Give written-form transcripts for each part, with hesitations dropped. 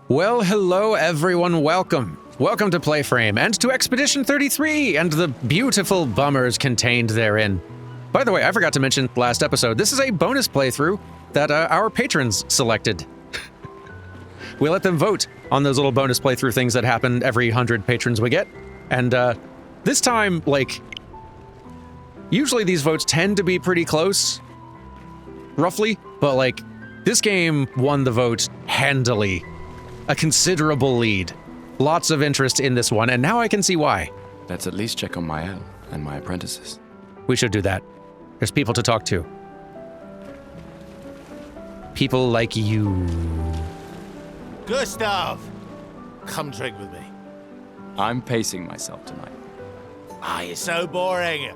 Well, hello everyone, welcome. Welcome to PlayFrame and to Expedition 33 and the beautiful bummers contained therein. By the way, I forgot to mention last episode, this is a bonus playthrough that our patrons selected. We let them vote on those little bonus playthrough things that happen every 100 patrons we get. And this time, usually these votes tend to be pretty close, roughly, but this game won the vote handily. A considerable lead. Lots of interest in this one, and now I can see why. Let's at least check on Mael and my apprentices. We should do that. There's people to talk to. People like you. Gustav! Come drink with me. I'm pacing myself tonight. You're so boring.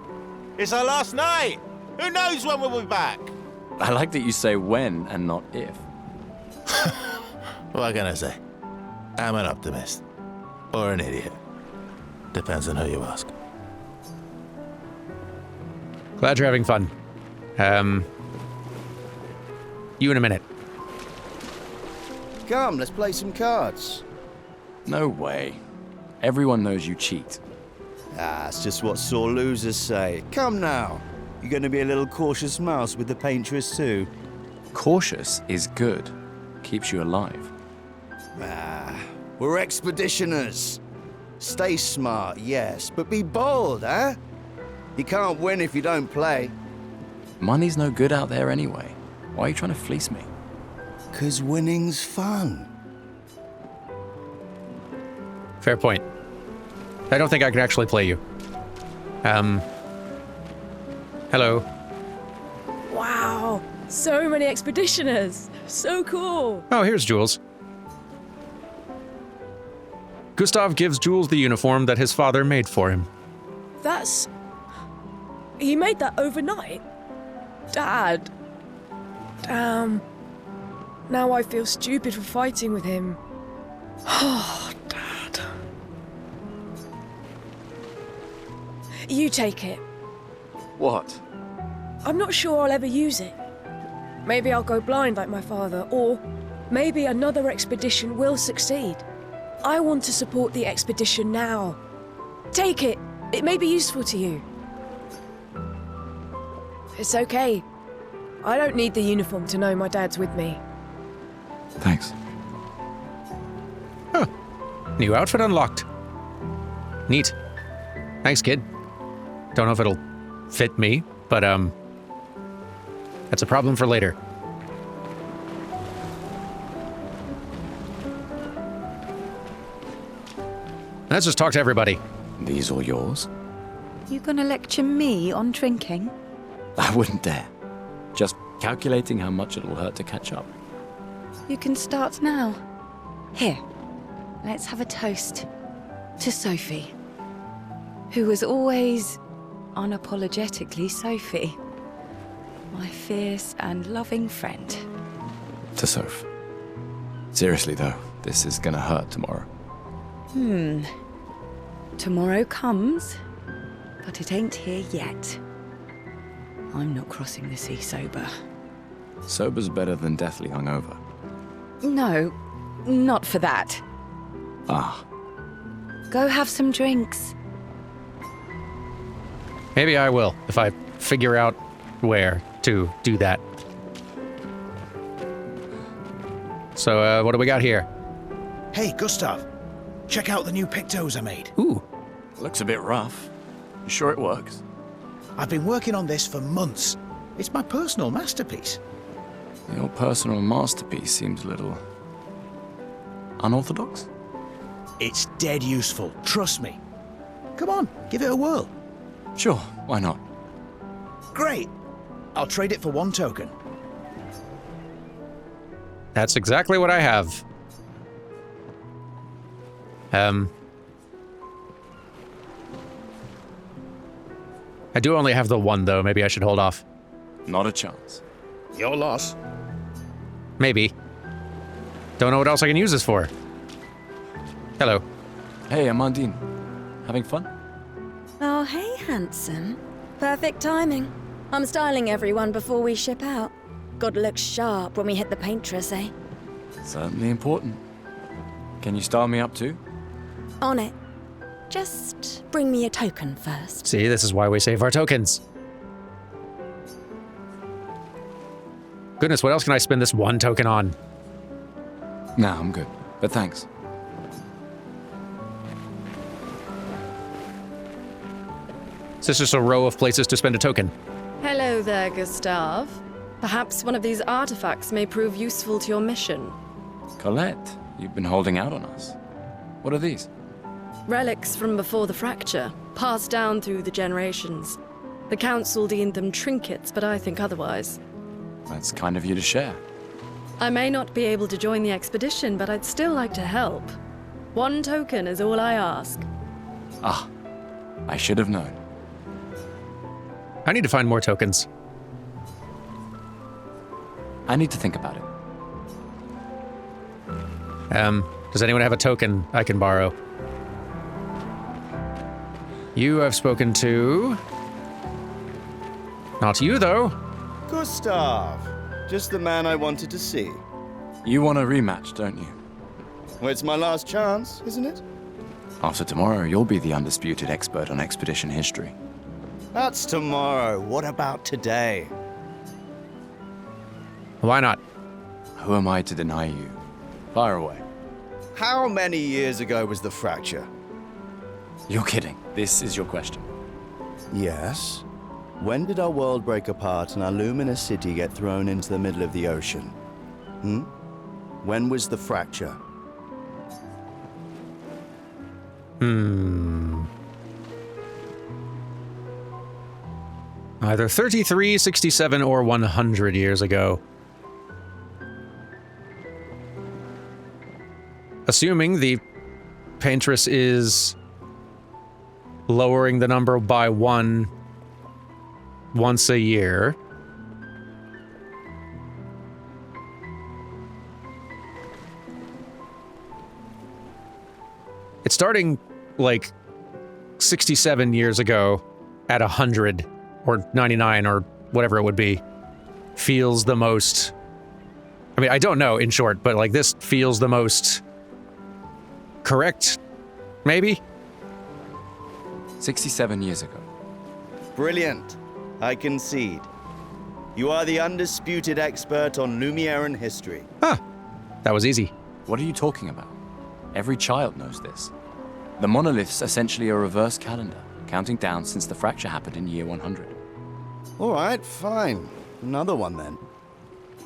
It's our last night. Who knows when we'll be back? I like that you say when and not if. What can I say? I'm an optimist. Or an idiot. Depends on who you ask. Glad you're having fun. You in a minute. Come, let's play some cards. No way. Everyone knows you cheat. It's just what sore losers say. Come now. You're going to be a little cautious mouse with the paintress too. Cautious is good. Keeps you alive. We're expeditioners. Stay smart, yes, but be bold, huh? You can't win if you don't play. Money's no good out there anyway. Why are you trying to fleece me? 'Cause winning's fun. Fair point. I don't think I can actually play you. Hello. Wow, so many expeditioners. So cool. Oh, here's Jules. Gustav gives Jules the uniform that his father made for him. He made that overnight? Dad. Damn. Now I feel stupid for fighting with him. Oh, Dad. You take it. What? I'm not sure I'll ever use it. Maybe I'll go blind like my father, or maybe another expedition will succeed. I want to support the expedition now. Take it. It may be useful to you. It's okay. I don't need the uniform to know my dad's with me. Thanks. Huh. New outfit unlocked. Neat. Thanks, kid. Don't know if it'll fit me, but that's a problem for later. Let's just talk to everybody. These all yours? You gonna lecture me on drinking? I wouldn't dare. Just calculating how much it'll hurt to catch up. You can start now. Here, let's have a toast to Sophie, who was always unapologetically Sophie, my fierce and loving friend. To Soph. Seriously though, this is gonna hurt tomorrow. Tomorrow comes, but it ain't here yet. I'm not crossing the sea sober. Sober's better than deathly hungover. No, not for that. Ah. Go have some drinks. Maybe I will, if I figure out where to do that. So, what do we got here? Hey, Gustav. Check out the new pictos I made. Ooh. Looks a bit rough. You sure it works? I've been working on this for months. It's my personal masterpiece. Your personal masterpiece seems a little unorthodox. It's dead useful, trust me. Come on, give it a whirl. Sure, why not? Great. I'll trade it for one token. That's exactly what I have. I do only have the one, though. Maybe I should hold off. Not a chance. Your loss. Maybe. Don't know what else I can use this for. Hello. Hey, Amandine. Having fun? Oh, hey, handsome. Perfect timing. I'm styling everyone before we ship out. Gotta look sharp when we hit the paintress, eh? Certainly important. Can you style me up too? On it. Just bring me a token first. See, this is why we save our tokens. Goodness, what else can I spend this one token on? Nah, I'm good. But thanks. Is this just a row of places to spend a token? Hello there, Gustav. Perhaps one of these artifacts may prove useful to your mission. Colette, you've been holding out on us. What are these? Relics from before the fracture, passed down through the generations. The Council deemed them trinkets, but I think otherwise. That's kind of you to share. I may not be able to join the expedition, but I'd still like to help. 1 token is all I ask. Ah, I should have known. I need to find more tokens. I need to think about it. Does anyone have a token I can borrow? You I've spoken to. Not you, though. Gustav. Just the man I wanted to see. You want a rematch, don't you? Well, it's my last chance, isn't it? After tomorrow, you'll be the undisputed expert on expedition history. That's tomorrow. What about today? Why not? Who am I to deny you? Fire away. How many years ago was the fracture? You're kidding. This is your question. Yes. When did our world break apart and our luminous city get thrown into the middle of the ocean? When was the fracture? Either 33, 67, or 100 years ago. Assuming the paintress is lowering the number by 1 once a year. It's starting like 67 years ago at 100 or 99 or whatever it would be. Feels the most... I mean, I don't know, in short, but like this feels the most correct, maybe? 67 years ago. Brilliant. I concede. You are the undisputed expert on Lumieran history. Huh. That was easy. What are you talking about? Every child knows this. The monolith's essentially a reverse calendar, counting down since the fracture happened in year 100. All right, fine. Another one then.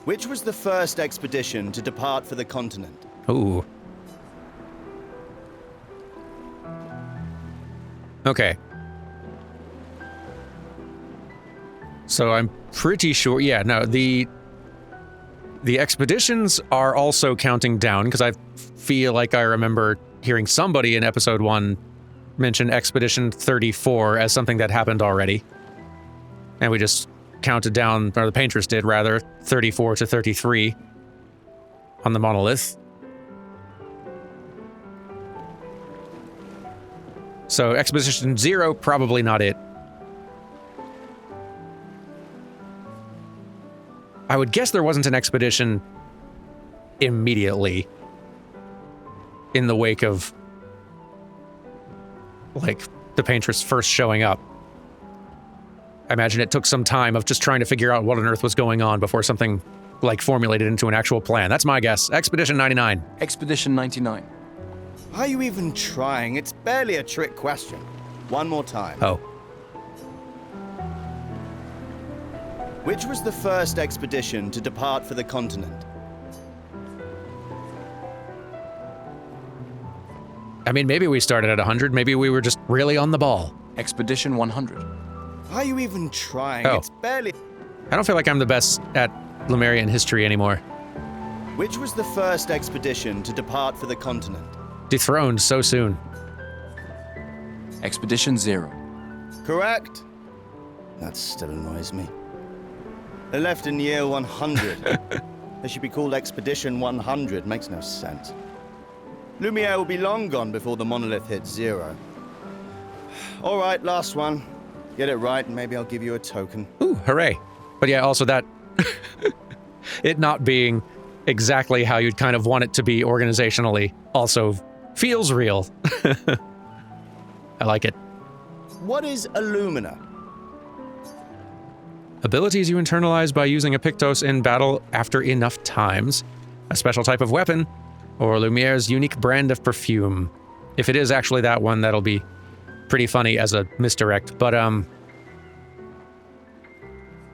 Which was the first expedition to depart for the continent? Ooh. Okay. So I'm pretty sure, yeah, no, the expeditions are also counting down, because I feel like I remember hearing somebody in episode 1 mention Expedition 34 as something that happened already. And we just counted down, or the paintress did rather, 34 to 33 on the monolith. So Expedition 0, probably not it. I would guess there wasn't an expedition immediately in the wake of, like, the paintress first showing up. I imagine it took some time of just trying to figure out what on earth was going on before something, like, formulated into an actual plan. That's my guess. Expedition 99. Expedition 99. Are you even trying? It's barely a trick question. One more time. Oh. Which was the first expedition to depart for the continent? I mean, maybe we started at 100. Maybe we were just really on the ball. Expedition 100. Are you even trying? Oh. It's barely... I don't feel like I'm the best at Lumerian history anymore. Which was the first expedition to depart for the continent? Dethroned so soon. Expedition 0. Correct. That still annoys me. They left in year 100. They should be called Expedition 100. Makes no sense. Lumiere will be long gone before the monolith hits 0. All right, last one. Get it right, and maybe I'll give you a token. Ooh, hooray. But yeah, also that... it not being exactly how you'd kind of want it to be organizationally. Also feels real. I like it. What is Illumina? Abilities you internalize by using a Pictos in battle after enough times. A special type of weapon, or Lumiere's unique brand of perfume. If it is actually that one, that'll be pretty funny as a misdirect. But,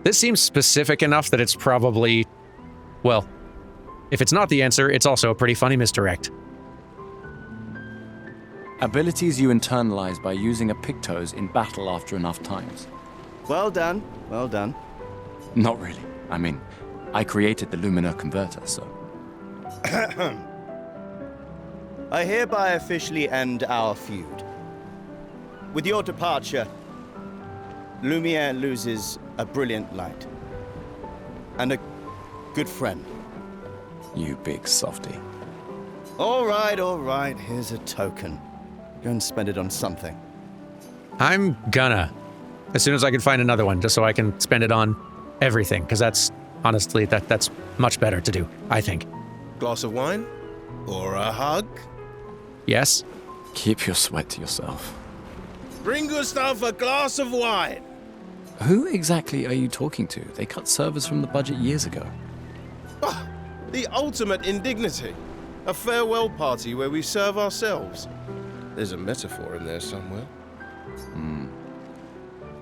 this seems specific enough that it's probably, well, if it's not the answer, it's also a pretty funny misdirect. Abilities you internalize by using a Pictos in battle after enough times. Well done, well done. Not really. I mean, I created the Lumina converter, so... I hereby officially end our feud. With your departure, Lumiere loses a brilliant light. And a good friend. You big softy. All right, here's a token. Go and spend it on something. I'm gonna. As soon as I can find another one, just so I can spend it on everything, because that's, honestly, that's much better to do, I think. Glass of wine? Or a hug? Yes? Keep your sweat to yourself. Bring Gustav a glass of wine! Who exactly are you talking to? They cut servers from the budget years ago. Oh, the ultimate indignity. A farewell party where we serve ourselves. There's a metaphor in there somewhere.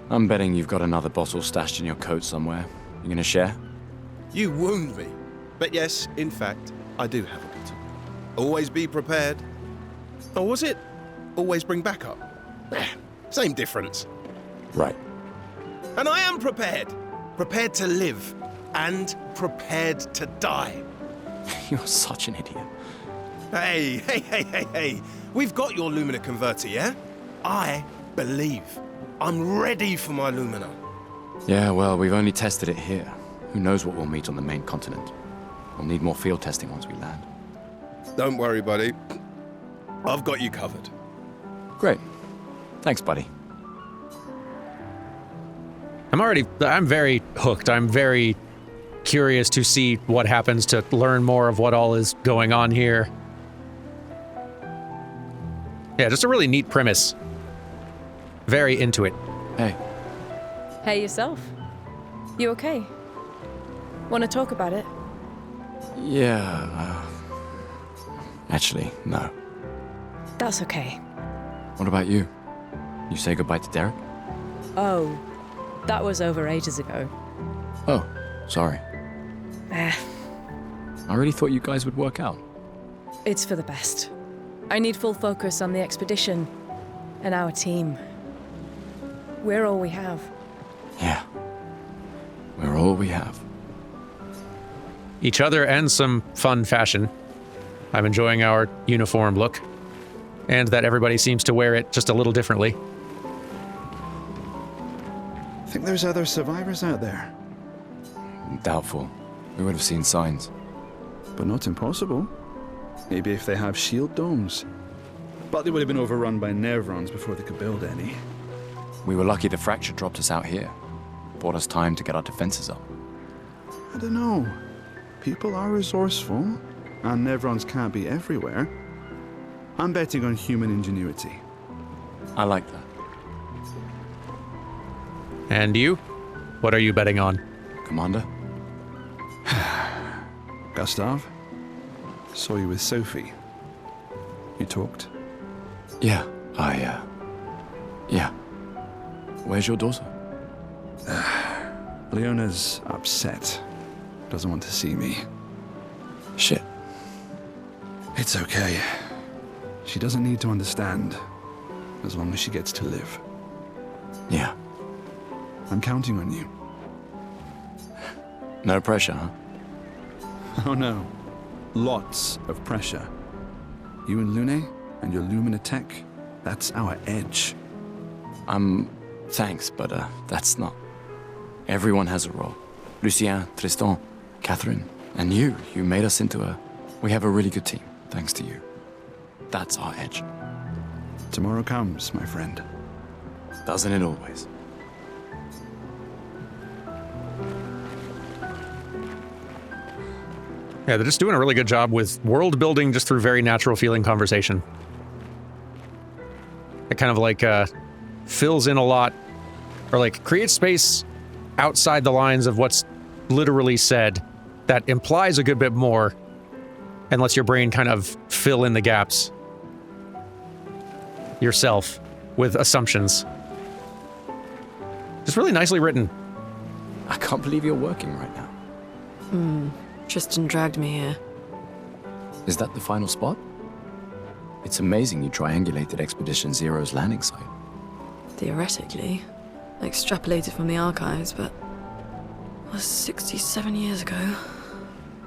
I'm betting you've got another bottle stashed in your coat somewhere. You gonna share? You wound me. But yes, in fact, I do have a bottle. Always be prepared. Or was it always bring backup? Same difference. Right. And I am prepared. Prepared to live. And prepared to die. You're such an idiot. Hey. We've got your Lumina converter, yeah? I believe. I'm ready for my Lumina. Yeah, well, we've only tested it here. Who knows what we'll meet on the main continent? We'll need more field testing once we land. Don't worry, buddy. I've got you covered. Great. Thanks, buddy. I'm very hooked. I'm very curious to see what happens, to learn more of what all is going on here. Yeah, just a really neat premise. Very into it. Hey. Hey, yourself. You okay? Want to talk about it? Yeah, actually, no. That's okay. What about you? You say goodbye to Derek? Oh, that was over ages ago. Oh, sorry. Eh, I really thought you guys would work out. it's for the best. I need full focus on the expedition and our team. We're all we have. Yeah. We're all we have. Each other and some fun fashion. I'm enjoying our uniform look. And that everybody seems to wear it just a little differently. Think there's other survivors out there? Doubtful. We would have seen signs. But not impossible. Maybe if they have shield domes. But they would have been overrun by Nevrons before they could build any. We were lucky the fracture dropped us out here. Bought us time to get our defenses up. I don't know. People are resourceful, and Nevrons can't be everywhere. I'm betting on human ingenuity. I like that. And you? What are you betting on? Commander? Gustav? Saw you with Sophie. You talked? Yeah, yeah. Where's your daughter? Leona's upset. Doesn't want to see me. Shit. It's okay. She doesn't need to understand, as long as she gets to live. Yeah. I'm counting on you. No pressure, huh? Oh no. Lots of pressure. You and Lune, and your Lumina tech, that's our edge. Thanks, but that's not. Everyone has a role. Lucien, Tristan, Catherine, and you made us into we have a really good team, thanks to you. That's our edge. Tomorrow comes, my friend. Doesn't it always? Yeah, they're just doing a really good job with world building just through very natural feeling conversation. It kind of like fills in a lot, or like creates space outside the lines of what's literally said that implies a good bit more and lets your brain kind of fill in the gaps yourself with assumptions. Just really nicely written. I can't believe you're working right now. Tristan dragged me here. Is that the final spot? It's amazing you triangulated Expedition Zero's landing site. Theoretically. Extrapolated from the archives, but... It was 67 years ago.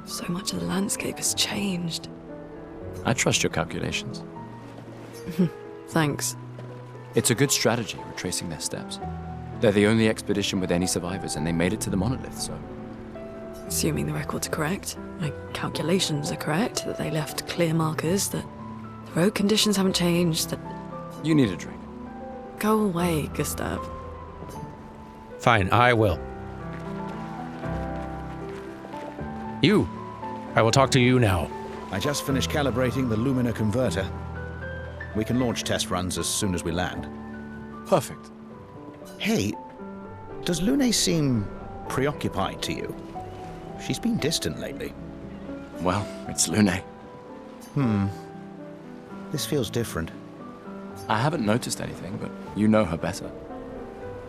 So much of the landscape has changed. I trust your calculations. Thanks. It's a good strategy, retracing their steps. They're the only expedition with any survivors, and they made it to the monolith, so... Assuming the records are correct, my calculations are correct, that they left clear markers, that the road conditions haven't changed, that... You need a drink. Go away, Gustav. Fine, I will. You. I will talk to you now. I just finished calibrating the Lumina converter. We can launch test runs as soon as we land. Perfect. Hey, does Lune seem preoccupied to you? She's been distant lately. Well, it's Lune. This feels different. I haven't noticed anything, but you know her better.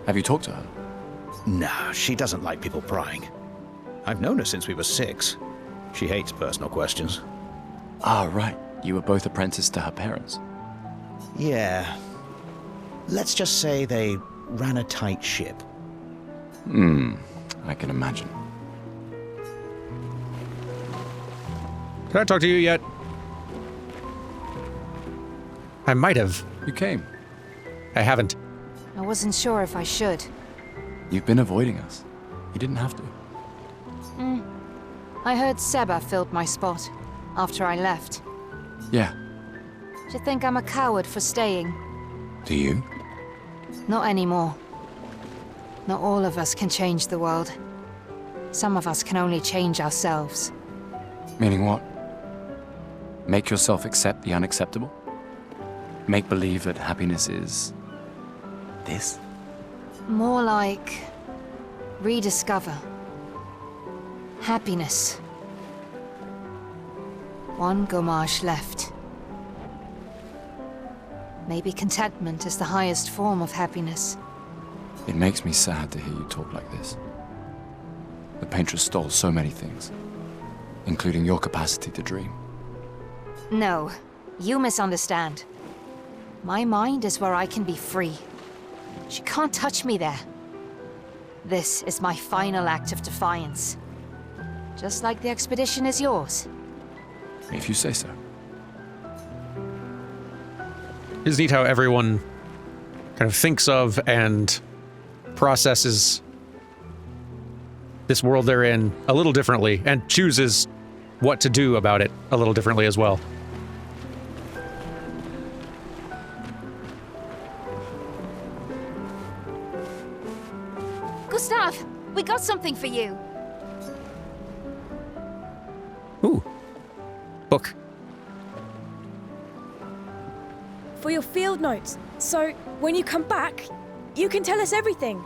Have you talked to her? No, she doesn't like people prying. I've known her since we were 6. She hates personal questions. Ah, right. You were both apprenticed to her parents. Yeah. Let's just say they ran a tight ship. I can imagine. Did I talk to you yet? I might have. You came. I haven't. I wasn't sure if I should. You've been avoiding us. You didn't have to. I heard Seba filled my spot after I left. Yeah. Do you think I'm a coward for staying? Do you? Not anymore. Not all of us can change the world. Some of us can only change ourselves. Meaning what? Make yourself accept the unacceptable? Make believe that happiness is... this? More like... rediscover. Happiness. One Gomage left. Maybe contentment is the highest form of happiness. It makes me sad to hear you talk like this. The painter stole so many things, including your capacity to dream. No, you misunderstand. My mind is where I can be free. She can't touch me there. This is my final act of defiance. Just like the expedition is yours. If you say so. It's neat how everyone kind of thinks of and processes this world they're in a little differently and chooses what to do about it a little differently as well. Gustav, we got something for you. Ooh. Book. For your field notes. So, when you come back, you can tell us everything.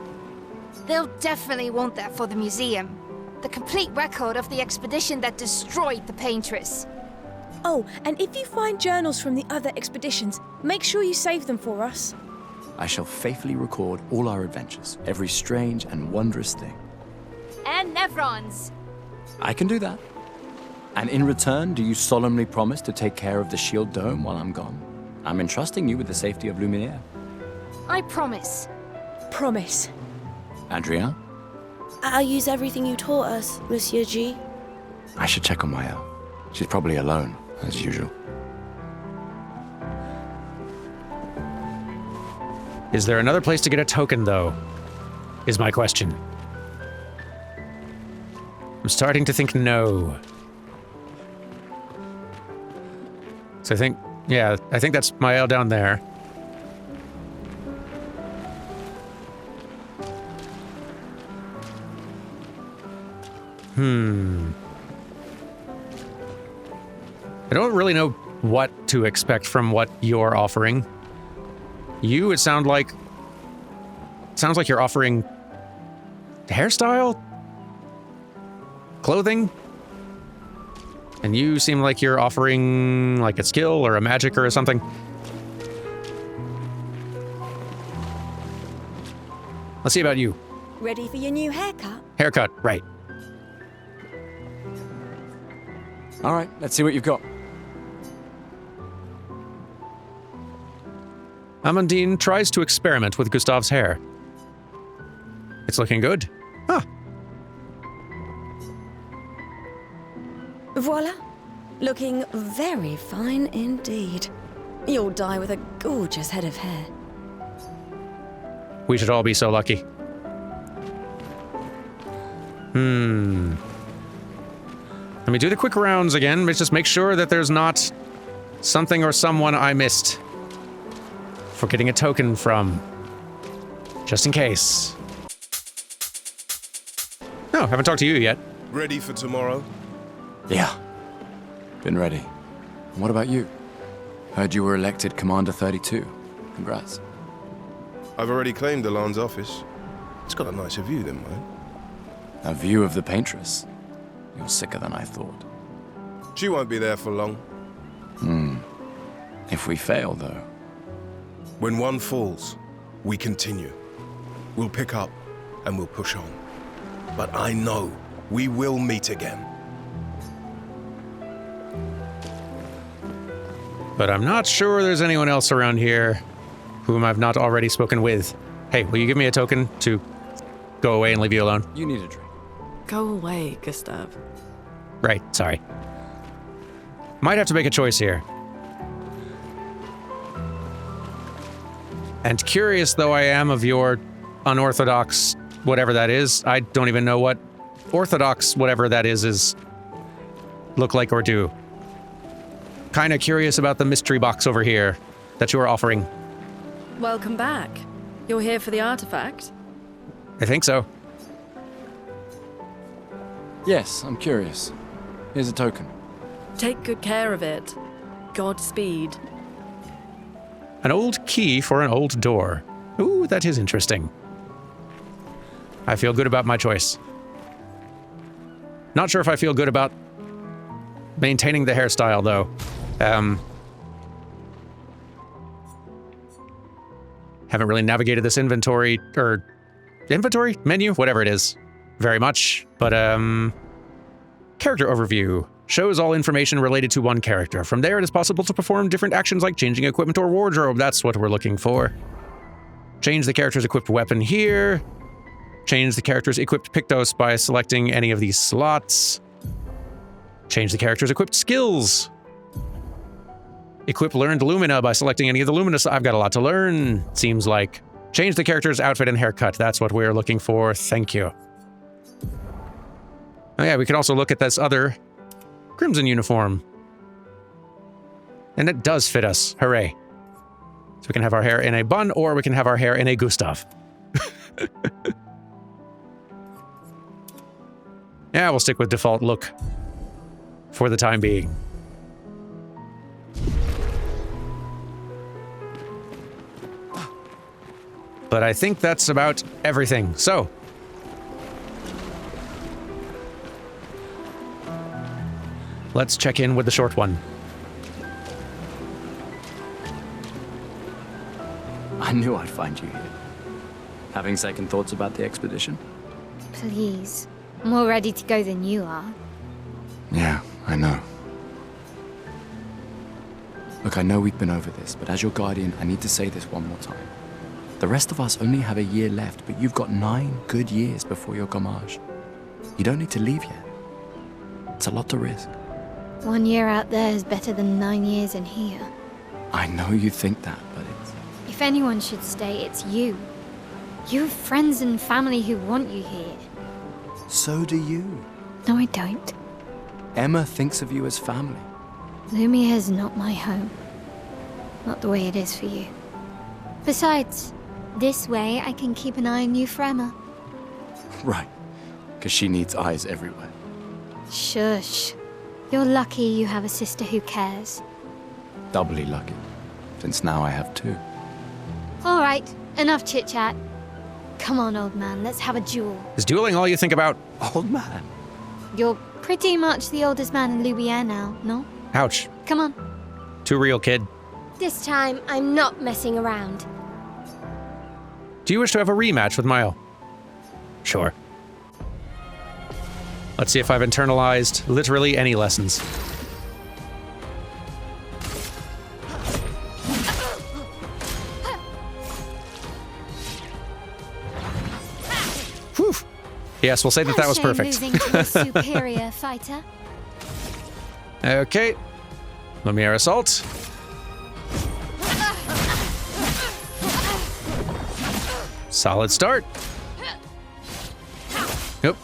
They'll definitely want that for the museum. The complete record of the expedition that destroyed the Paintress. Oh, and if you find journals from the other expeditions, make sure you save them for us. I shall faithfully record all our adventures, every strange and wondrous thing. And Nevrons. I can do that. And in return, do you solemnly promise to take care of the shield dome while I'm gone? I'm entrusting you with the safety of Luminaire. I promise. Promise. Adrien? I'll use everything you taught us, Monsieur G. I should check on Maëlle. She's probably alone, as usual. Is there another place to get a token, though? Is my question. I'm starting to think no. So I think, yeah, I think that's Maëlle down there. don't really know what to expect from what you're offering. It sounds like you're offering hairstyle? Clothing? And you seem like you're offering like a skill or a magic or something. Let's see about you. Ready for your new haircut? Haircut, right. All right, let's see what you've got. Amandine tries to experiment with Gustav's hair. It's looking good. Huh. Voila. Looking very fine indeed. You'll die with a gorgeous head of hair. We should all be so lucky. Let me do the quick rounds again, but just make sure that there's not something or someone I missed for getting a token from. Just in case. No, haven't talked to you yet. Ready for tomorrow? Yeah. Been ready. And what about you? Heard you were elected Commander 32. Congrats. I've already claimed Alan's office. It's got a nicer view than mine. A view of the Paintress. You're sicker than I thought. She won't be there for long. If we fail, though. When one falls, we continue. We'll pick up and we'll push on. But I know we will meet again. But I'm not sure there's anyone else around here whom I've not already spoken with. Hey, will you give me a token to go away and leave you alone? You need a drink. Go away, Gustav. Right, sorry. Might have to make a choice here. And curious though I am of your unorthodox whatever that is, I don't even know what orthodox whatever that is look like or do. Kinda curious about the mystery box over here that you are offering. Welcome back. You're here for the artifact? I think so. Yes, I'm curious. Here's a token. Take good care of it. Godspeed. An old key for an old door. Ooh, that is interesting. I feel good about my choice. Not sure if I feel good about maintaining the hairstyle, though. Haven't really navigated this inventory menu, whatever it is, very much. But, character overview shows all information related to one character. From there, it is possible to perform different actions like changing equipment or wardrobe. That's what we're looking for. Change the character's equipped weapon here. Change the character's equipped Pictos by selecting any of these slots. Change the character's equipped skills. Equip learned Lumina by selecting any of the Lumina. I've got a lot to learn, seems like. Change the character's outfit and haircut. That's what we're looking for. Thank you. Oh yeah, we can also look at this other Crimson uniform. And it does fit us. Hooray. So we can have our hair in a bun, or we can have our hair in a Gustav. Yeah, we'll stick with default look for the time being. But I think that's about everything. So, let's check in with the short one. I knew I'd find you here. Having second thoughts about the expedition? Please. I'm more ready to go than you are. Yeah, I know. Look, I know we've been over this, but as your guardian, I need to say this one more time. The rest of us only have a year left, but you've got 9 good years before your gommage. You don't need to leave yet. It's a lot to risk. 1 year out there is better than 9 years in here. I know you think that, but it's... If anyone should stay, it's you. You have friends and family who want you here. So do you. No, I don't. Emma thinks of you as family. Lumia is not my home. Not the way it is for you. Besides, this way I can keep an eye on you for Emma. Right, because she needs eyes everywhere. Shush. You're lucky you have a sister who cares. Doubly lucky, since now I have two. All right, enough chit-chat. Come on, old man, let's have a duel. Is dueling all you think about? Old man? You're pretty much the oldest man in Lumiere now, no? Ouch. Come on. Too real, kid. This time, I'm not messing around. Do you wish to have a rematch with Mile? Sure. Let's see if I've internalized literally any lessons. Whew. Yes, we'll say that that was perfect. Losing to a superior fighter. Okay. Lumiere Assault. Solid start. Nope.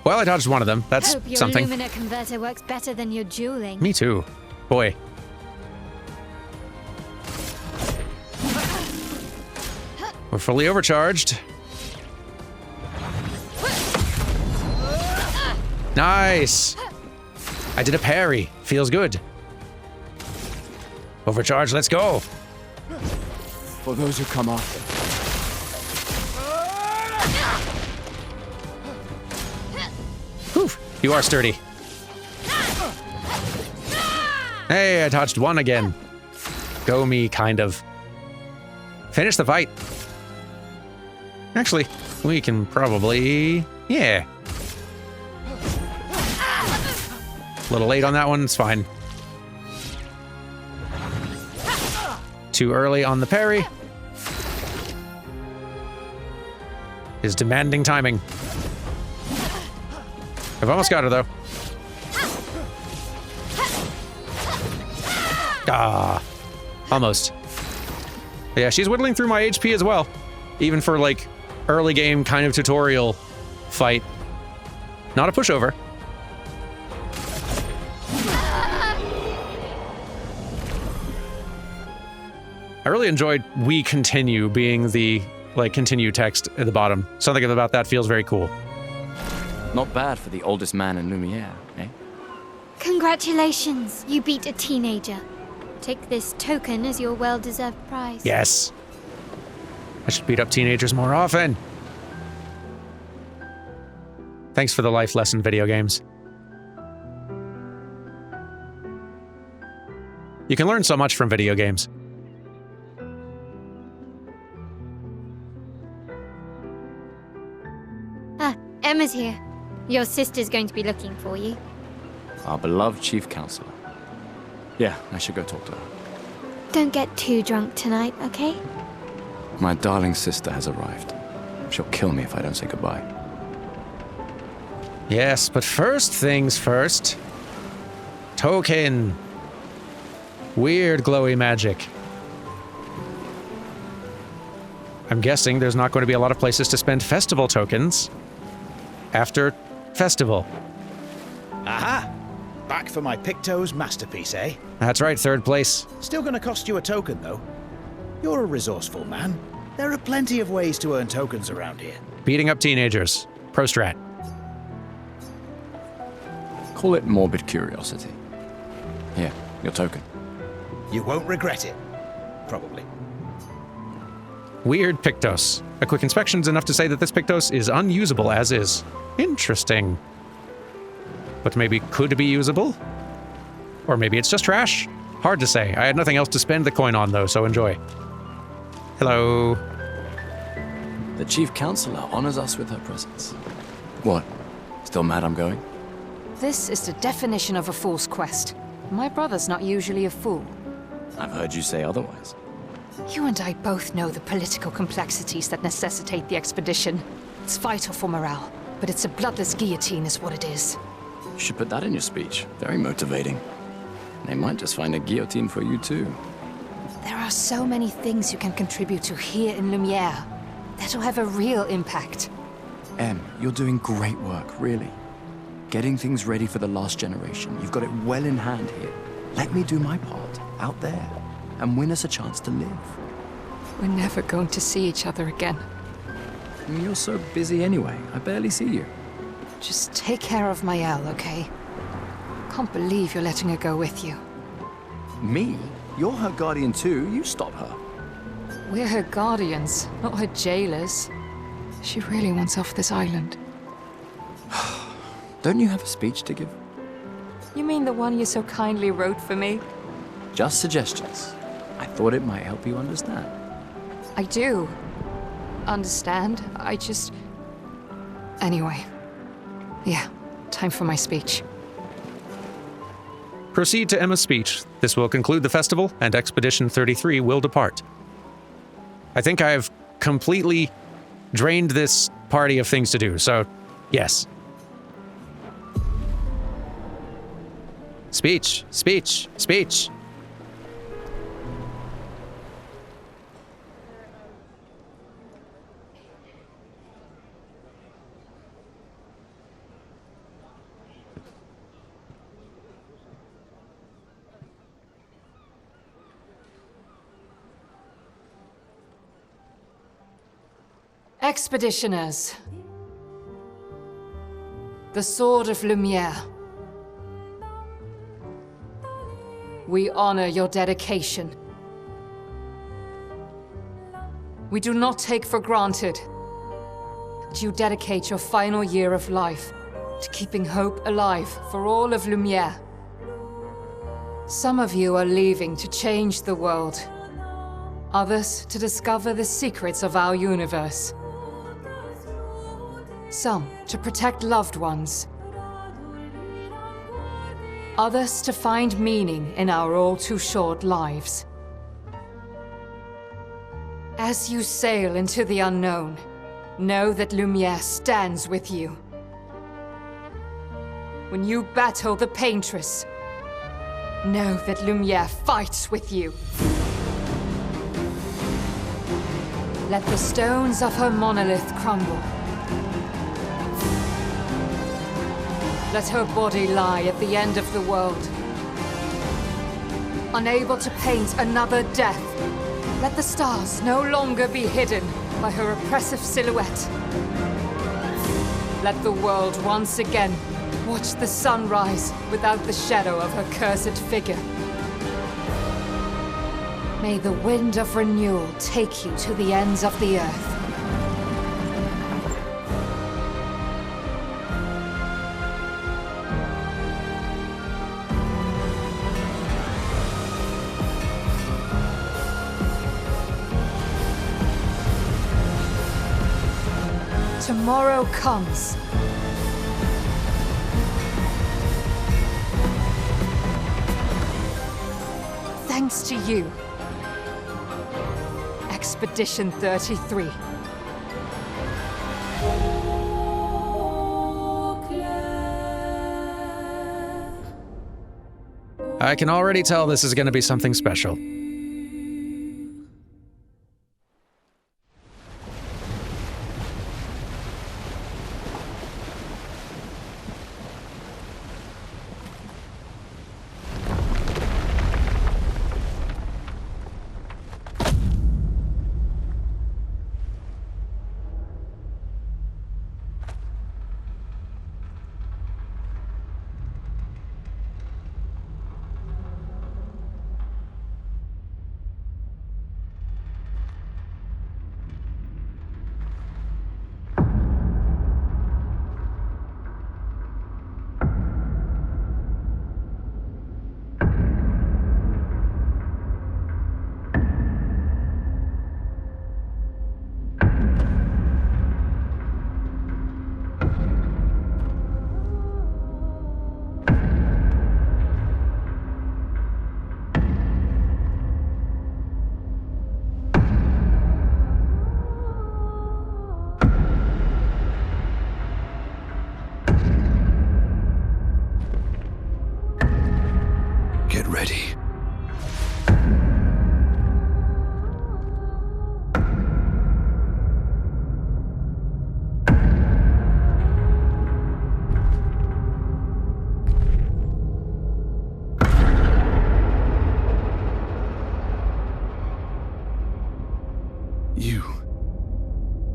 Well, I dodged one of them. That's Hope your something. Lumina converter works better than your dueling. Me too. Boy. We're fully overcharged. Nice. I did a parry. Feels good. Overcharge, let's go. For those who come after. Whew, you are sturdy. Hey, I dodged one again. Go me, kind of. Finish the fight. Actually, we can probably... Yeah. A little late on that one, it's fine. Too early on the parry. Is demanding timing. I've almost got her, though. Ah, almost. But yeah, she's whittling through my HP as well. Even for, like, early game kind of tutorial fight. Not a pushover. I really enjoyed "We continue" being the, like, continue text at the bottom. Something about that feels very cool. Not bad for the oldest man in Lumiere, eh? Congratulations, you beat a teenager. Take this token as your well-deserved prize. Yes. I should beat up teenagers more often. Thanks for the life lesson, video games. You can learn so much from video games. Ah, Emma's here. Your sister's going to be looking for you. Our beloved chief counselor. Yeah, I should go talk to her. Don't get too drunk tonight, okay? My darling sister has arrived. She'll kill me if I don't say goodbye. Yes, but first things first. Token. Weird glowy magic. I'm guessing there's not going to be a lot of places to spend festival tokens after festival. Aha! Back for my Picto's masterpiece, eh? That's right, third place. Still gonna cost you a token, though. You're a resourceful man. There are plenty of ways to earn tokens around here. Beating up teenagers. Pro strat. Call it morbid curiosity. Here, your token. You won't regret it. Probably. Weird Pictos. A quick inspection's enough to say that this Pictos is unusable as is. Interesting. But maybe could be usable? Or maybe it's just trash? Hard to say. I had nothing else to spend the coin on, though, so enjoy. Hello. The chief counselor honors us with her presence. What? Still mad I'm going? This is the definition of a fool's quest. My brother's not usually a fool. I've heard you say otherwise. You and I both know the political complexities that necessitate the expedition. It's vital for morale, but it's a bloodless guillotine is what it is. You should put that in your speech. Very motivating. They might just find a guillotine for you too. There are so many things you can contribute to here in Lumiere that'll have a real impact. Em, you're doing great work, really. Getting things ready for the last generation. You've got it well in hand here. Let me do my part, out there, and win us a chance to live. We're never going to see each other again. You're so busy anyway. I barely see you. Just take care of Mael, okay? Can't believe you're letting her go with you. Me? You're her guardian too. You stop her. We're her guardians, not her jailers. She really wants off this island. Don't you have a speech to give? You mean the one you so kindly wrote for me? Just suggestions. I thought it might help you understand. I do. Understand? I just... Anyway. Yeah, time for my speech. Proceed to Emma's speech. This will conclude the festival, and Expedition 33 will depart. I think I've completely drained this party of things to do, so yes. Speech, speech, speech. Expeditioners. The Sword of Lumiere. We honor your dedication. We do not take for granted that you dedicate your final year of life to keeping hope alive for all of Lumiere. Some of you are leaving to change the world. Others to discover the secrets of our universe. Some to protect loved ones. Others to find meaning in our all-too-short lives. As you sail into the unknown, know that Lumiere stands with you. When you battle the Paintress, know that Lumiere fights with you. Let the stones of her monolith crumble. Let her body lie at the end of the world. Unable to paint another death, let the stars no longer be hidden by her oppressive silhouette. Let the world once again watch the sun rise without the shadow of her cursed figure. May the wind of renewal take you to the ends of the earth. Tomorrow comes. Thanks to you. Expedition 33. I can already tell this is going to be something special.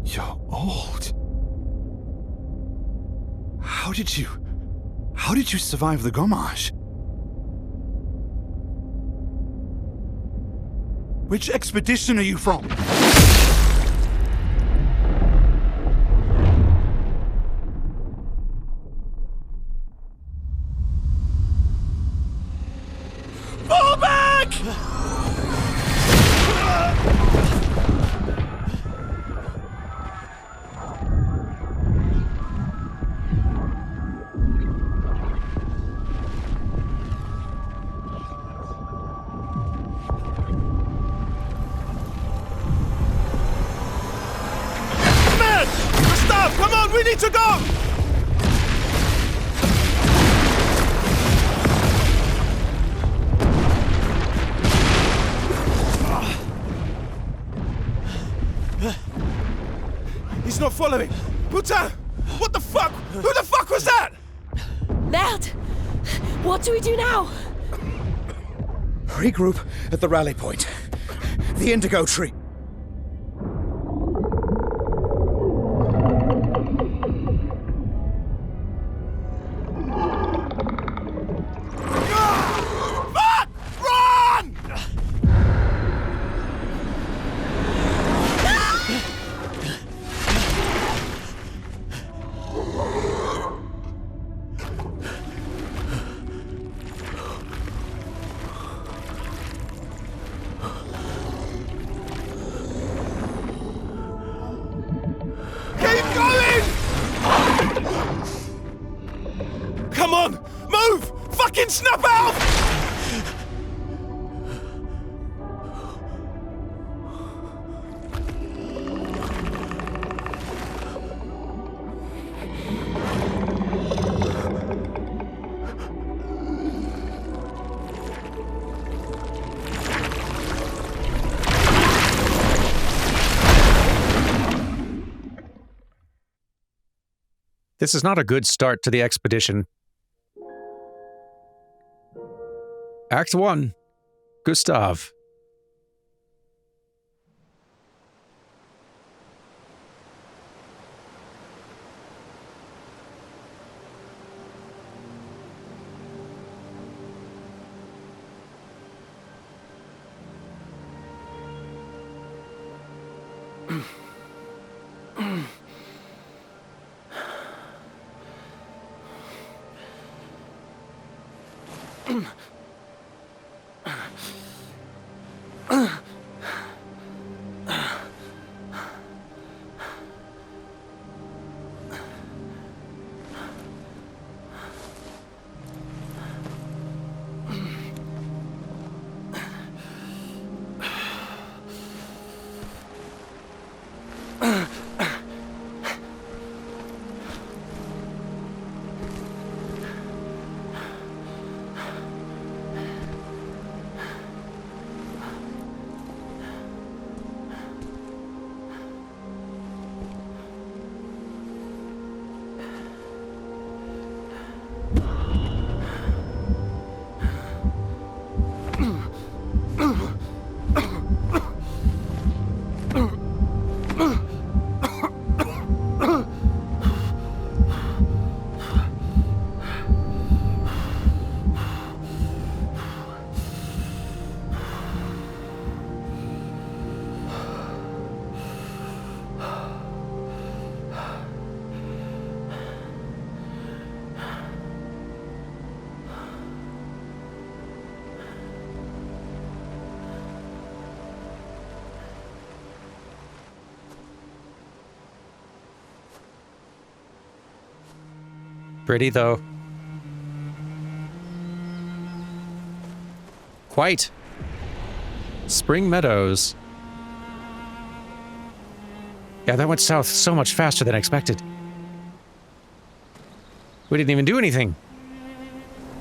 You're old. How did you survive the Gommage? Which expedition are you from? Fall back! Man! Stop! Come on, we need to go! He's not following. Putain! What the fuck? Who the fuck was that? Merde! What do we do now? Regroup at the rally point. The indigo tree. Fuck! Run! Keep going! Come on! Move! Fucking snap out! This is not a good start to the expedition. Act 1. Gustav. Pretty, though. Quite. Spring Meadows. Yeah, that went south so much faster than expected. We didn't even do anything.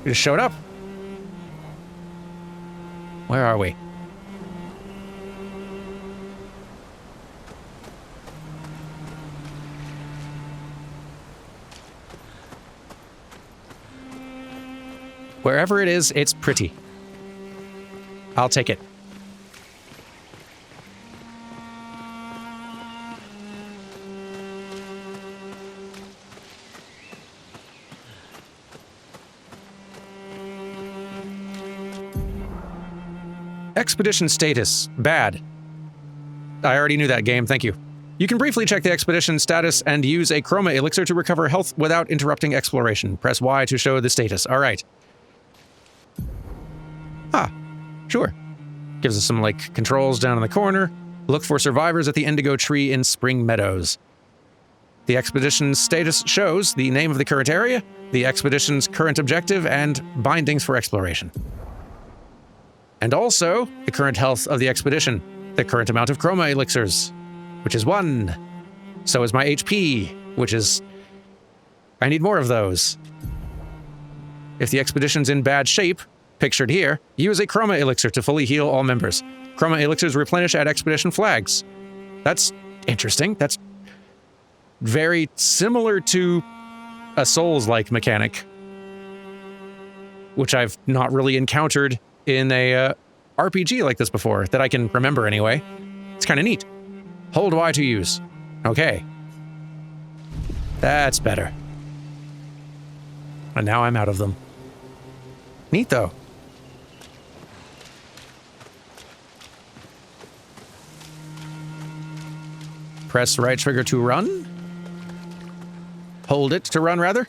We just showed up. Where are we? Wherever it is, it's pretty. I'll take it. Expedition status. Bad. I already knew that game, thank you. You can briefly check the expedition status and use a chroma elixir to recover health without interrupting exploration. Press Y to show the status. All right. Ah, sure. Gives us some, like, controls down in the corner. Look for survivors at the indigo tree in Spring Meadows. The expedition's status shows the name of the current area, the expedition's current objective, and bindings for exploration. And also, the current health of the expedition, the current amount of chroma elixirs, which is 1. So is my HP, which is... I need more of those. If the expedition's in bad shape, pictured here, use a chroma elixir to fully heal all members. Chroma elixirs replenish at expedition flags. That's interesting. That's very similar to a Souls-like mechanic, which I've not really encountered in a RPG like this before, that I can remember anyway. It's kind of neat. Hold Y to use. Okay. That's better. And now I'm out of them. Neat, though. Press right trigger to run. Hold it to run, rather.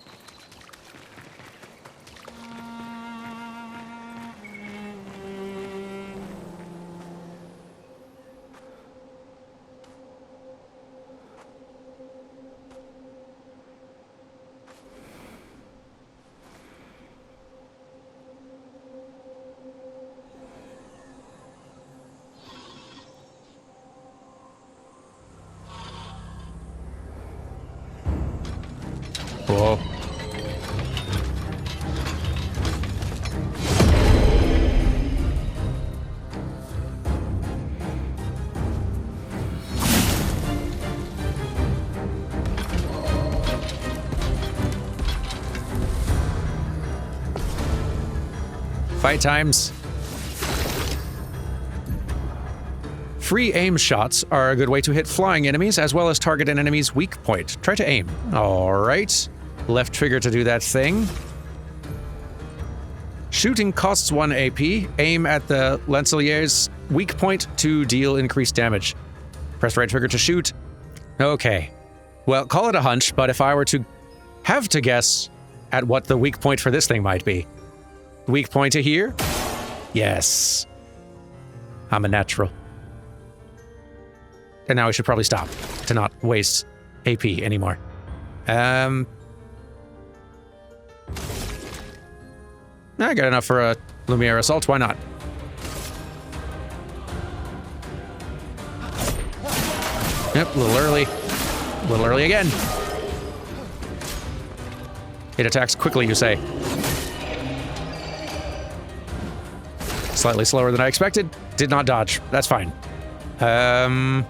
Whoa. Fight times. Free aim shots are a good way to hit flying enemies as well as target an enemy's weak point. Try to aim. All right. Left trigger to do that thing. Shooting costs 1 AP. Aim at the Lancelier's weak point to deal increased damage. Press right trigger to shoot. Okay. Well, call it a hunch, but if I were to have to guess at what the weak point for this thing might be. Weak point to here? Yes. I'm a natural. And now we should probably stop to not waste AP anymore. I got enough for a Lumiere Assault, why not? Yep, a little early. A little early again. It attacks quickly, you say. Slightly slower than I expected. Did not dodge. That's fine. Well,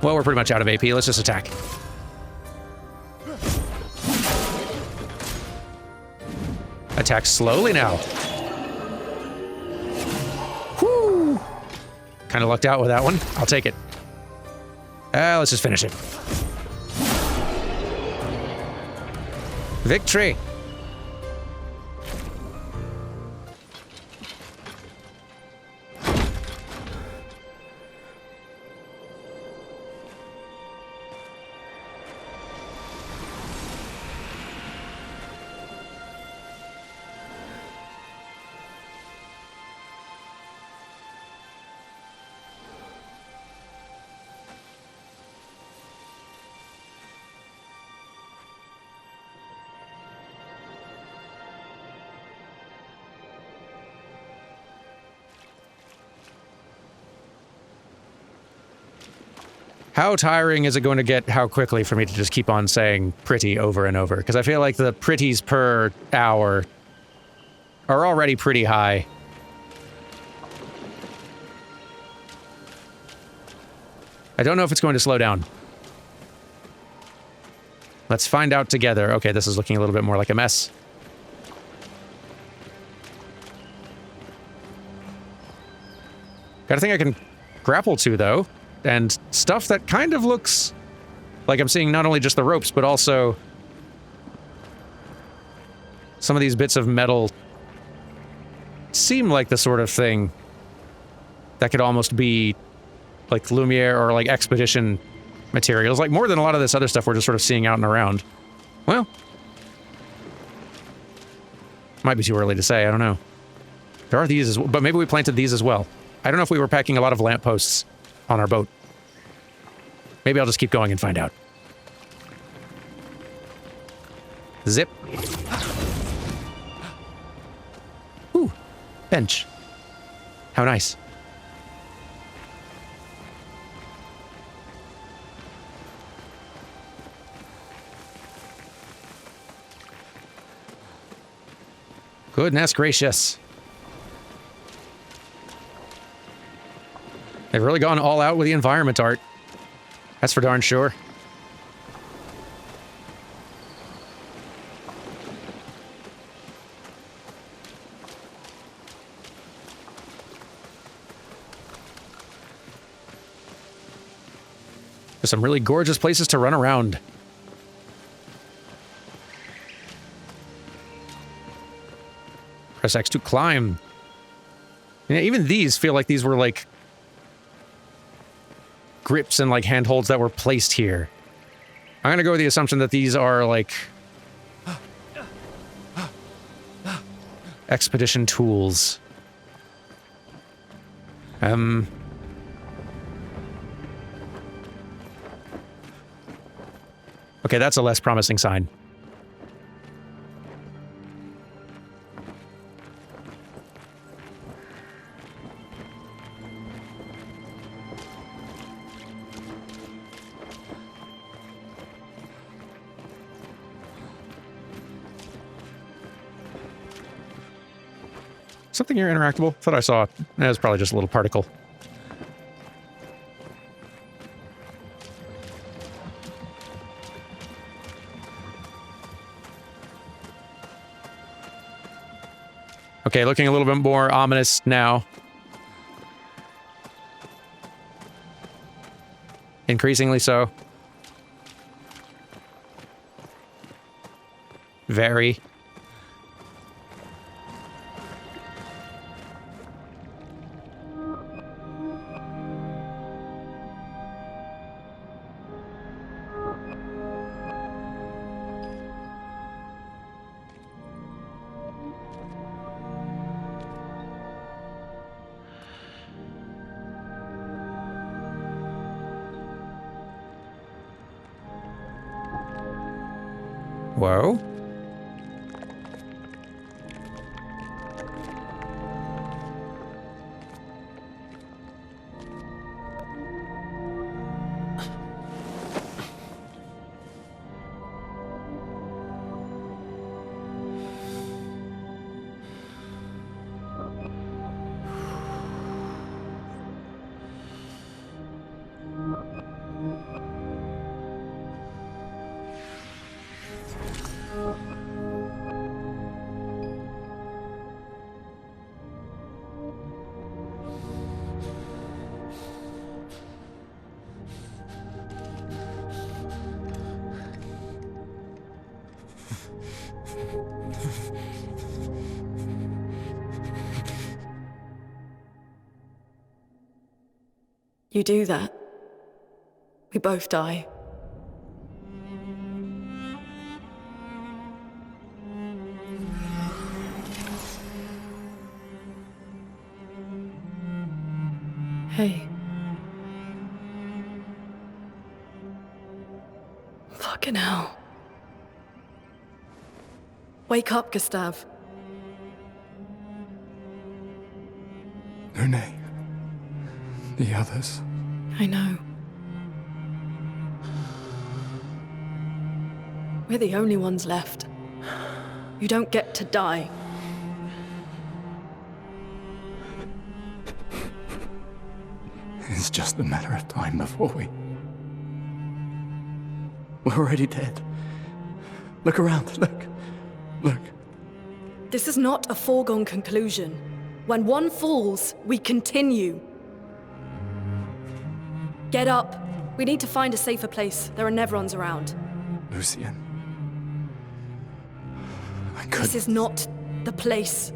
we're pretty much out of AP. Let's just attack. Attack slowly now. Whoo! Kind of lucked out with that one. I'll take it. Let's just finish it. Victory! How tiring is it going to get how quickly for me to just keep on saying pretty over and over? Because I feel like the pretties per hour are already pretty high. I don't know if it's going to slow down. Let's find out together. Okay, this is looking a little bit more like a mess. Got a thing I can grapple to, though. And stuff that kind of looks like I'm seeing not only just the ropes, but also some of these bits of metal seem like the sort of thing that could almost be like Lumiere or like Expedition materials, like more than a lot of this other stuff we're just sort of seeing out and around. Well, might be too early to say, I don't know. There are these as well, but maybe we planted these as well. I don't know if we were packing a lot of lampposts on our boat. Maybe I'll just keep going and find out. Zip. Ooh, bench. How nice. Goodness gracious. They've really gone all out with the environment art. That's for darn sure. There's some really gorgeous places to run around. Press X to climb. Yeah, even these feel like these were like grips and like handholds that were placed here. I'm gonna go with the assumption that these are like expedition tools. Okay, that's a less promising sign. Something here interactable? Thought I saw it. It was probably just a little particle. Okay, looking a little bit more ominous now. Increasingly so. Very. Whoa. You do that, we both die. Hey. Fucking hell. Wake up, Gustav. Lune. The others. I know. We're the only ones left. You don't get to die. It's just a matter of time before we're already dead. Look around, look. Look. This is not a foregone conclusion. When one falls, we continue. Get up. We need to find a safer place. There are Nevrons around. Lucian. This is not the place.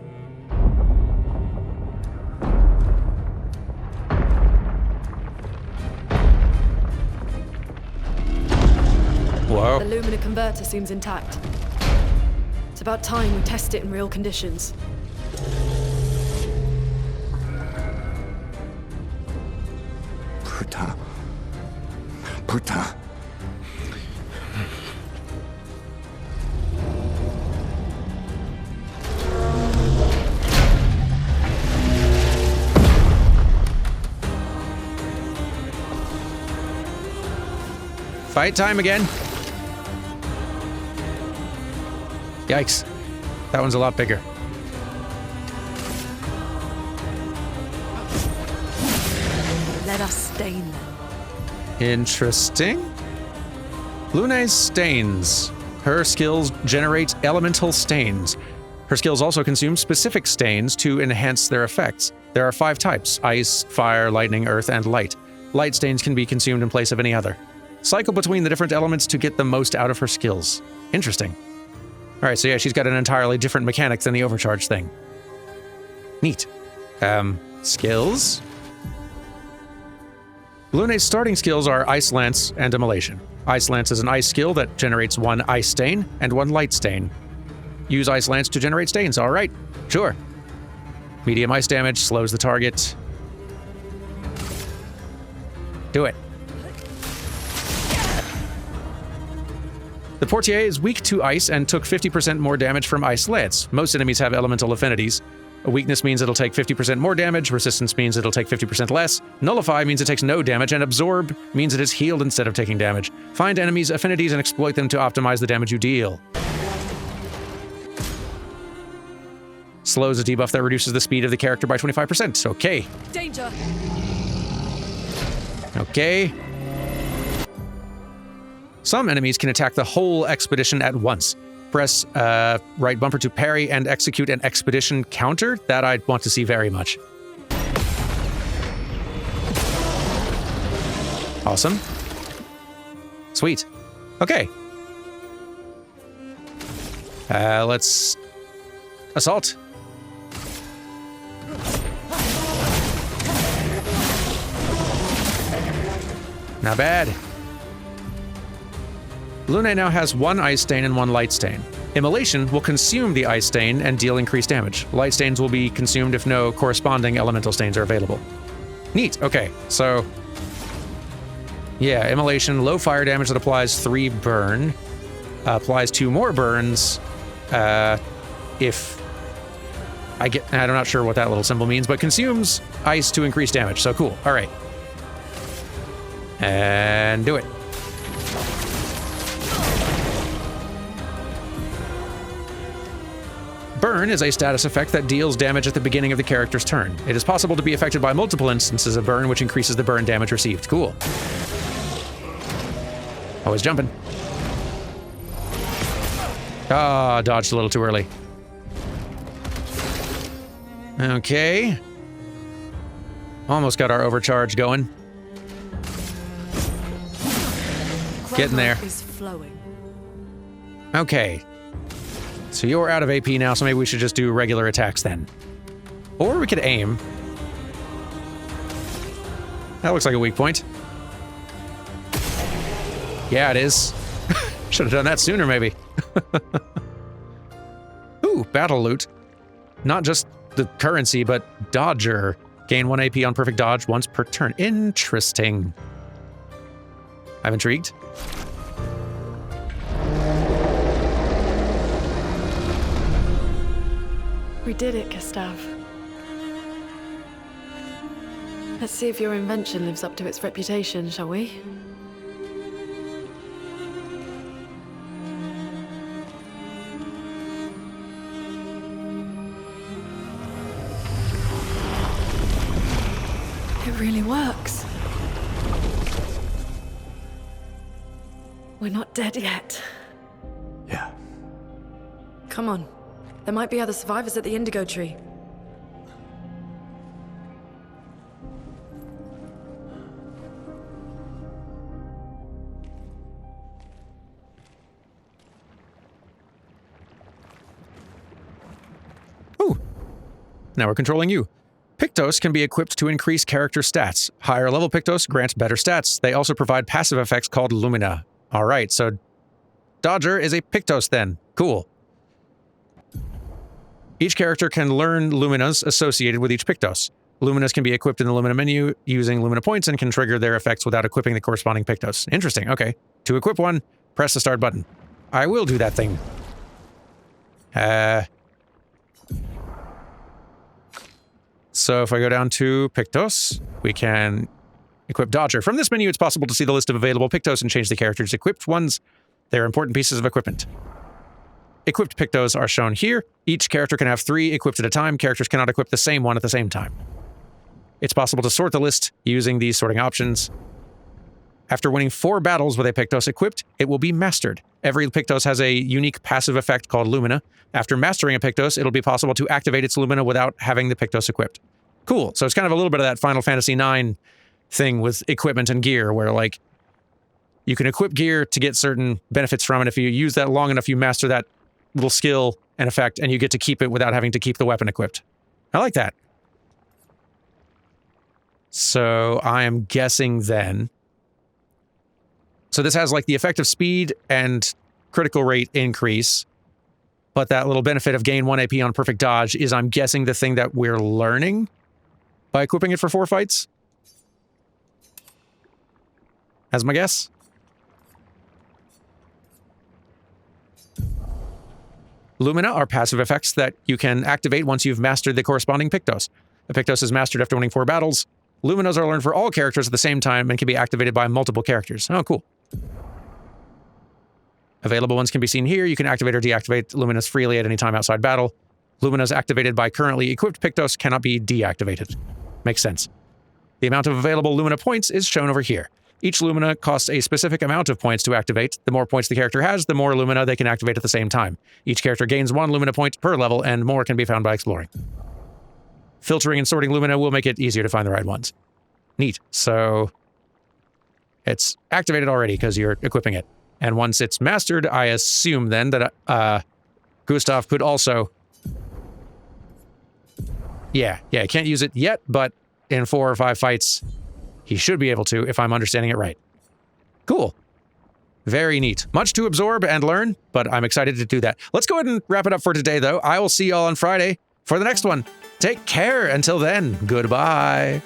The Lumina converter seems intact. It's about time we test it in real conditions. Putain. Fight time again. Yikes. That one's a lot bigger. Let us stain them. Interesting. Lune's stains. Her skills generate elemental stains. Her skills also consume specific stains to enhance their effects. There are 5 types: ice, fire, lightning, earth, and light. Light stains can be consumed in place of any other. Cycle between the different elements to get the most out of her skills. Interesting. All right, so yeah, she's got an entirely different mechanic than the overcharge thing. Neat. Skills? Lune's starting skills are Ice Lance and Immolation. Ice Lance is an ice skill that generates 1 ice stain and 1 light stain. Use Ice Lance to generate stains. All right, sure. Medium ice damage, slows the target. Do it. The Portier is weak to ice and took 50% more damage from Ice Lance. Most enemies have elemental affinities. A weakness means it'll take 50% more damage, resistance means it'll take 50% less, nullify means it takes no damage, and absorb means it is healed instead of taking damage. Find enemies' affinities and exploit them to optimize the damage you deal. Slows a debuff that reduces the speed of the character by 25%. Okay. Danger! Okay. Some enemies can attack the whole expedition at once. Press right bumper to parry and execute an expedition counter. That I'd want to see very much. Awesome. Sweet. Okay. Let's assault. Not bad. Lune now has 1 ice stain and 1 light stain. Immolation will consume the ice stain and deal increased damage. Light stains will be consumed if no corresponding elemental stains are available. Neat. Okay, so yeah, Immolation, low fire damage that applies 3 burn. Applies 2 more burns if I'm not sure what that little symbol means, but consumes ice to increase damage. So cool. All right. And do it. Burn is a status effect that deals damage at the beginning of the character's turn. It is possible to be affected by multiple instances of burn, which increases the burn damage received. Cool. Always jumping. Ah, dodged a little too early. Okay. Almost got our overcharge going. Getting there. Is flowing. Okay. So you're out of AP now, so maybe we should just do regular attacks then. Or we could aim. That looks like a weak point. Yeah, it is. Should have done that sooner, maybe. Ooh, battle loot. Not just the currency, but Dodger. Gain 1 AP on perfect dodge once per turn. Interesting. I'm intrigued. We did it, Gustav. Let's see if your invention lives up to its reputation, shall we? It really works. We're not dead yet. Yeah. Come on. There might be other survivors at the Indigo Tree. Ooh. Now we're controlling you. Pictos can be equipped to increase character stats. Higher level Pictos grant better stats. They also provide passive effects called Lumina. All right, so Dodger is a Pictos then. Cool. Each character can learn Luminas associated with each Pictos. Luminas can be equipped in the Lumina menu using Lumina points and can trigger their effects without equipping the corresponding Pictos. Interesting, okay. To equip one, press the start button. I will do that thing. So if I go down to Pictos, we can equip Dodger. From this menu, it's possible to see the list of available Pictos and change the character's equipped ones. They're important pieces of equipment. Equipped Pictos are shown here. Each character can have 3 equipped at a time. Characters cannot equip the same one at the same time. It's possible to sort the list using these sorting options. After winning 4 battles with a Pictos equipped, it will be mastered. Every Pictos has a unique passive effect called Lumina. After mastering a Pictos, it'll be possible to activate its Lumina without having the Pictos equipped. Cool. So it's kind of a little bit of that Final Fantasy IX thing with equipment and gear, where, like, you can equip gear to get certain benefits from it. If you use that long enough, you master that little skill and effect, and you get to keep it without having to keep the weapon equipped. I like that. So I am guessing then... So this has, like, the effect of speed and critical rate increase, but that little benefit of gain 1 AP on perfect dodge is, I'm guessing, the thing that we're learning by equipping it for 4 fights? As my guess? Lumina are passive effects that you can activate once you've mastered the corresponding Pictos. A Pictos is mastered after winning 4 battles. Luminas are learned for all characters at the same time and can be activated by multiple characters. Oh, cool. Available ones can be seen here. You can activate or deactivate Luminas freely at any time outside battle. Luminas activated by currently equipped Pictos cannot be deactivated. Makes sense. The amount of available Lumina points is shown over here. Each Lumina costs a specific amount of points to activate. The more points the character has, the more Lumina they can activate at the same time. Each character gains 1 Lumina point per level, and more can be found by exploring. Filtering and sorting Lumina will make it easier to find the right ones. Neat. So it's activated already because you're equipping it. And once it's mastered, I assume then that Gustav could also... Yeah, I can't use it yet, but in 4 or 5 fights, he should be able to, if I'm understanding it right. Cool. Very neat. Much to absorb and learn, but I'm excited to do that. Let's go ahead and wrap it up for today, though. I will see y'all on Friday for the next one. Take care. Until then, goodbye.